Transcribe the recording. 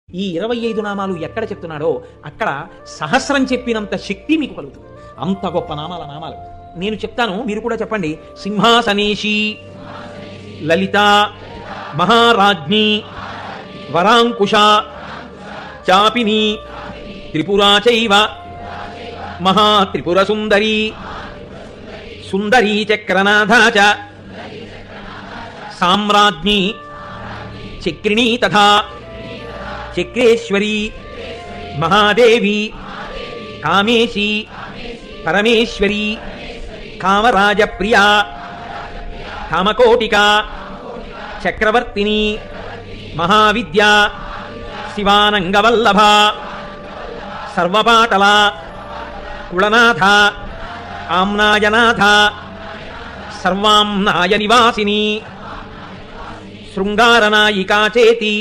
ఈ 25 నామాలు ఎక్కడ చెప్తున్నాడో అక్కడ సహస్రం చెప్పినంత శక్తి మీకు కలుగుతుంది. అంత గొప్ప నామాలు నేను చెప్తాను, మీరు కూడా చెప్పండి. సింహాసనేషి, లలిత, మహారాజ్ఞి, వరాంకుశ, చాపిని, త్రిపురా చైవ, మహాత్రిపుర సుందరి, సుందరీ చక్రనాథ చ, సామ్రాజ్ఞి, చక్రిణీ తథా చక్రేశ్వరి, మహాదేవి, కామేశి, పరమేశ్వరి, కామరాజ ప్రియా, కామకోటిక, చక్రవర్తిని, మహావిద్య, శివానంగవల్లభ, సర్వపాటల, కుళనాథ, ఆమ్నాయనాథ, సర్వాంనాయ నివాసిని, శృంగారనాయికా చేతి,